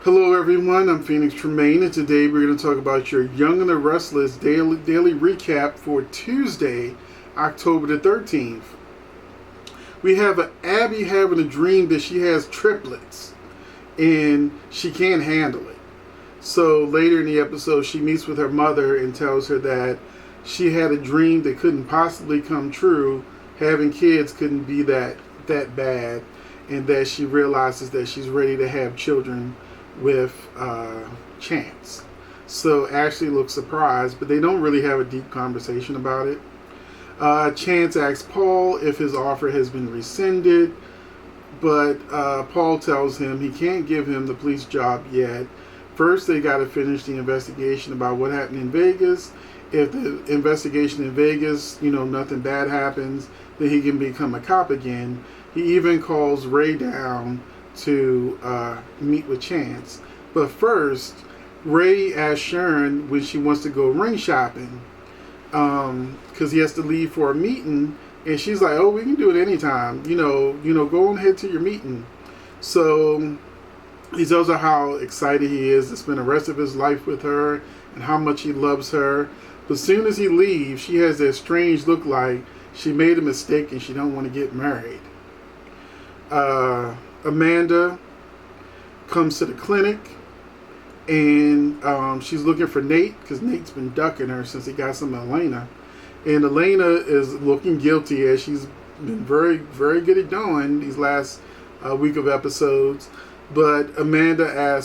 Hello everyone, I'm Phoenix Tremayne, and today we're going to talk about your Young and the Restless daily recap for Tuesday, October the 13th. We have Abby having a dream that she has triplets, and she can't handle it. So later in the episode, she meets with her mother and tells her that she had a dream that couldn't possibly come true. Having kids couldn't be that bad, and that she realizes that she's ready to have children with Chance. So Ashley looks surprised, but they don't really have a deep conversation about it. Chance asks Paul if his offer has been rescinded, but Paul tells him he can't give him the police job yet. First, they got to finish the investigation about what happened in Vegas. If the investigation in Vegas, nothing bad happens, then he can become a cop again. He even calls Ray down to meet with Chance. But first, Ray asks Sharon when she wants to go ring shopping because he has to leave for a meeting, and she's like, "Oh, we can do it anytime. Go on ahead to your meeting." So he tells her how excited he is to spend the rest of his life with her and how much he loves her. But as soon as he leaves, she has that strange look like she made a mistake and she don't want to get married. Amanda comes to the clinic, and she's looking for Nate because Nate's been ducking her since he got some Elena. And Elena is looking guilty, as she's been very, very good at doing these last week of episodes. But Amanda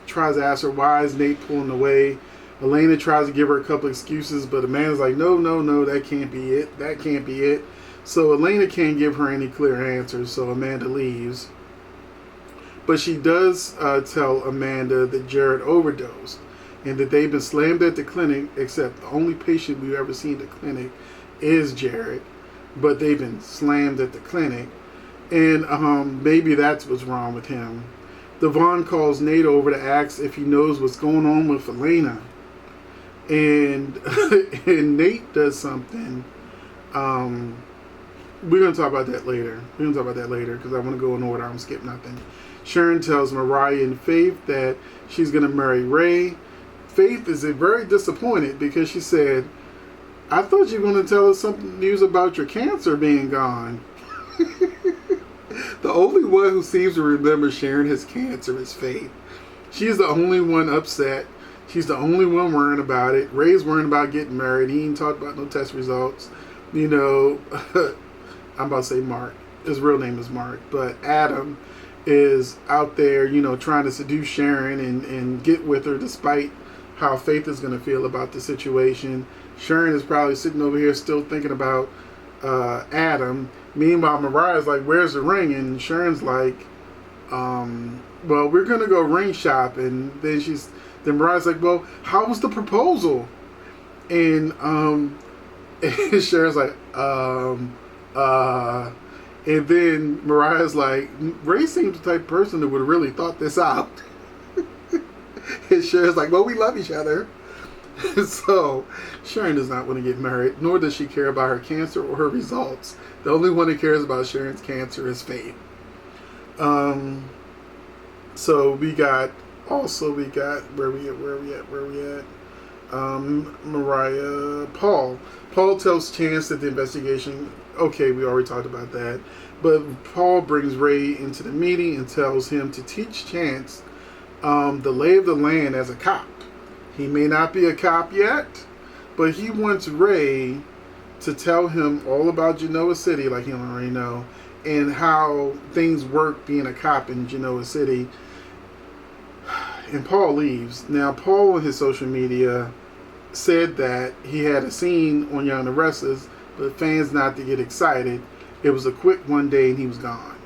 tries to ask her, why is Nate pulling away? Elena tries to give her a couple excuses, but Amanda's like, no, that can't be it. That can't be it. So Elena can't give her any clear answers, so Amanda leaves. But she does tell Amanda that Jared overdosed and that they've been slammed at the clinic, except the only patient we've ever seen at the clinic is Jared. But they've been slammed at the clinic. And maybe that's what's wrong with him. Devon calls Nate over to ask if he knows what's going on with Elena. And, and Nate does something. We're going to talk about that later. Because I want to go in order. I'm going to skip nothing. Sharon tells Mariah and Faith that she's going to marry Ray. Faith is very disappointed because she said, I thought you were going to tell us some news about your cancer being gone. The only one who seems to remember Sharon has cancer is Faith. She's the only one upset. She's the only one worrying about it. Ray's worrying about getting married. He ain't talked about no test results. I'm about to say Mark. His real name is Mark. But Adam is out there, trying to seduce Sharon and get with her despite how Faith is going to feel about the situation. Sharon is probably sitting over here still thinking about Adam. Meanwhile, Mariah's like, where's the ring? And Sharon's like, well, we're going to go ring shop. And then Mariah's like, well, how was the proposal? And Sharon's like, and then Mariah's like, Ray seems the type of person that would have really thought this out. And Sharon's like, well, we love each other. So Sharon does not want to get married, nor does she care about her cancer or her results. The only one that cares about Sharon's cancer is Faith. So we got where we at? Mariah, Paul tells Chance that the investigation, okay, we already talked about that, but Paul brings Ray into the meeting and tells him to teach Chance the lay of the land as a cop. He may not be a cop yet, but he wants Ray to tell him all about Genoa City, like he don't already know, and how things work being a cop in Genoa City. And Paul leaves. Now, Paul on his social media said that he had a scene on Young and the Restless, but fans not to get excited. It was a quick one day and he was gone.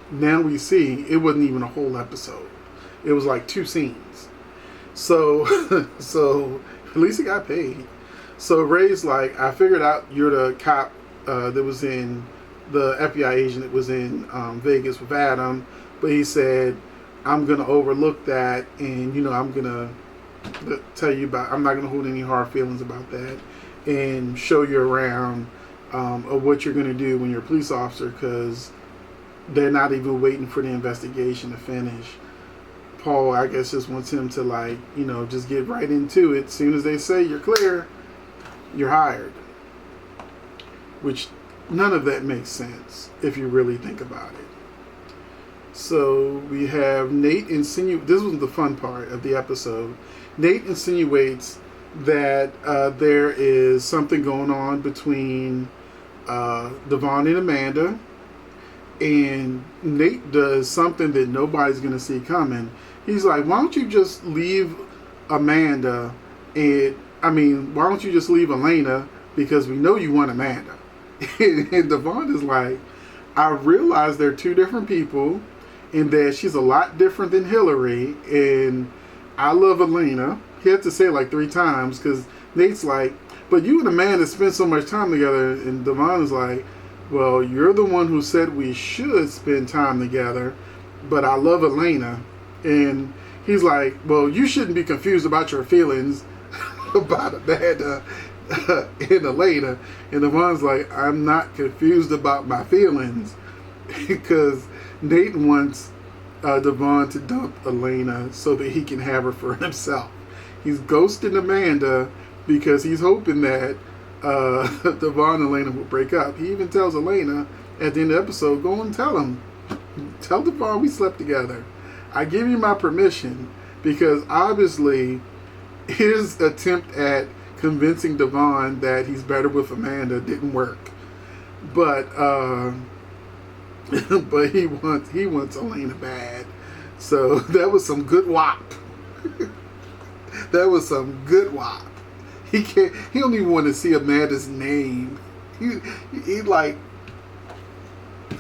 Now we see it wasn't even a whole episode. It was like 2 scenes. So at least he got paid. So Ray's like, I figured out you're the cop that was in, the FBI agent that was in Vegas with Adam. But he said, I'm going to overlook that, and, I'm going to tell you about, I'm not going to hold any hard feelings about that, and show you around of what you're going to do when you're a police officer, because they're not even waiting for the investigation to finish. Paul, I guess, just wants him to, like, just get right into it. As soon as they say you're clear, you're hired. Which none of that makes sense if you really think about it. So we have Nate insinuate. This was the fun part of the episode. Nate insinuates that there is something going on between Devon and Amanda, and Nate does something that nobody's going to see coming. He's like, why don't you just leave Amanda, why don't you just leave Elena, because we know you want Amanda. And Devon is like, I realize they're two different people, and that she's a lot different than Hillary, and I love Elena. He had to say it like 3 times, because Nate's like, but you and Amanda spend so much time together, and Devon is like, well, you're the one who said we should spend time together, but I love Elena. And he's like, well, you shouldn't be confused about your feelings about Amanda and Elena. And Devon's like, I'm not confused about my feelings, because Nate wants Devon to dump Elena so that he can have her for himself. He's ghosting Amanda because he's hoping that Devon and Elena will break up. He even tells Elena at the end of the episode, go and tell him. Tell Devon we slept together. I give you my permission, because obviously his attempt at convincing Devon that he's better with Amanda didn't work. But but he wants Elena bad. So that was some good wop. That was some good wop. He don't even want to see Amanda's name. He like,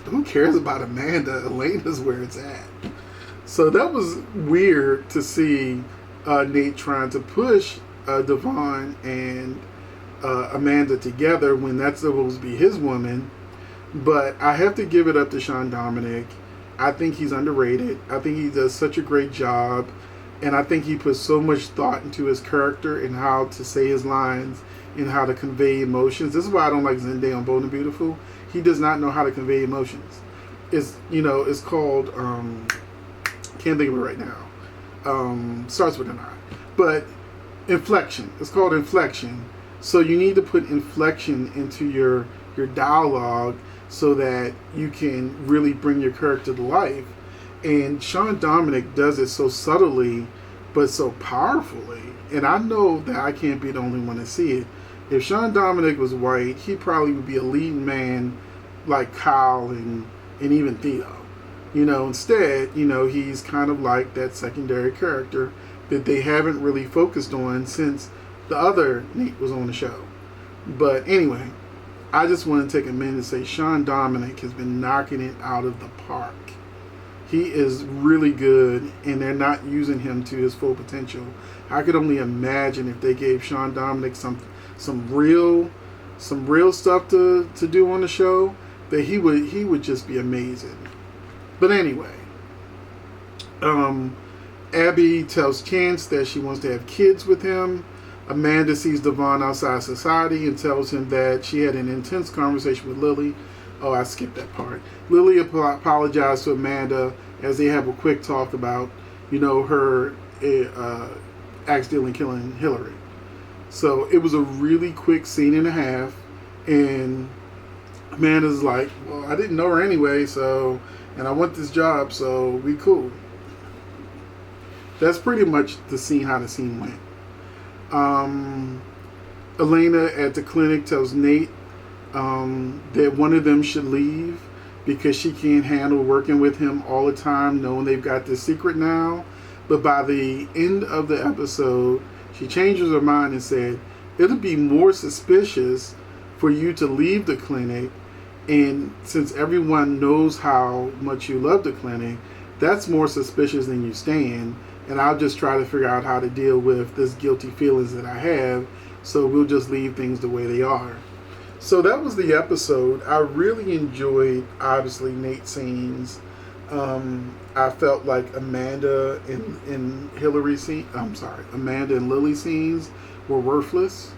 who cares about Amanda? Elena's where it's at. So that was weird to see Nate trying to push Devon and Amanda together when that's supposed to be his woman. But I have to give it up to Sean Dominic. I think he's underrated. I think he does such a great job. And I think he puts so much thought into his character and how to say his lines and how to convey emotions. This is why I don't like Zendaya on Bold and Beautiful. He does not know how to convey emotions. It's called, can't think of it right now. Starts with an I. But inflection. It's called inflection. So you need to put inflection into your dialogue so that you can really bring your character to life. And Sean Dominic does it so subtly, but so powerfully. And I know that I can't be the only one to see it. If Sean Dominic was white, he probably would be a leading man like Kyle and even Theo. Instead, he's kind of like that secondary character that they haven't really focused on since the other Nate was on the show. But anyway, I just want to take a minute and say Sean Dominic has been knocking it out of the park. He is really good, and they're not using him to his full potential. I could only imagine if they gave Sean Dominic some real stuff to do on the show, that he would just be amazing. But anyway, Abby tells Chance that she wants to have kids with him. Amanda sees Devon outside society and tells him that she had an intense conversation with Lily. Oh, I skipped that part. Lily apologized to Amanda as they have a quick talk about, her accidentally killing Hillary. So it was a really quick scene and a half, and Amanda's like, well, I didn't know her anyway, and I want this job, so we cool. That's pretty much how the scene went. Elena at the clinic tells Nate that one of them should leave because she can't handle working with him all the time, knowing they've got this secret now. But by the end of the episode, she changes her mind and said, it'll be more suspicious for you to leave the clinic, and since everyone knows how much you love the clinic, that's more suspicious than you staying, and I'll just try to figure out how to deal with this guilty feelings that I have, so we'll just leave things the way they are. So that was the episode. I really enjoyed, obviously, Nate's scenes. I felt like Amanda and Amanda and Lily scenes were worthless.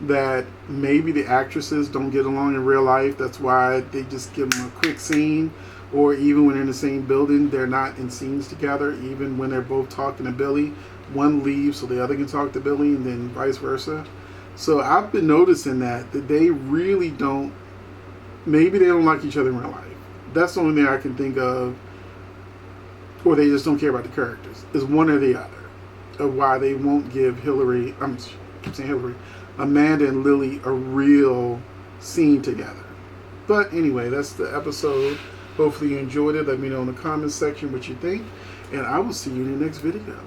That maybe the actresses don't get along in real life. That's why they just give them a quick scene. or even when they're in the same building, they're not in scenes together. Even when they're both talking to Billy, one leaves so the other can talk to Billy, and then vice versa. So I've been noticing that they really don't. Maybe they don't like each other in real life. That's the only thing I can think of. Or they just don't care about the characters. Is one or the other of why they won't give Hillary. I keep saying Hillary, Amanda and Lily a real scene together. But anyway, that's the episode. Hopefully you enjoyed it. Let me know in the comments section what you think, and I will see you in the next video.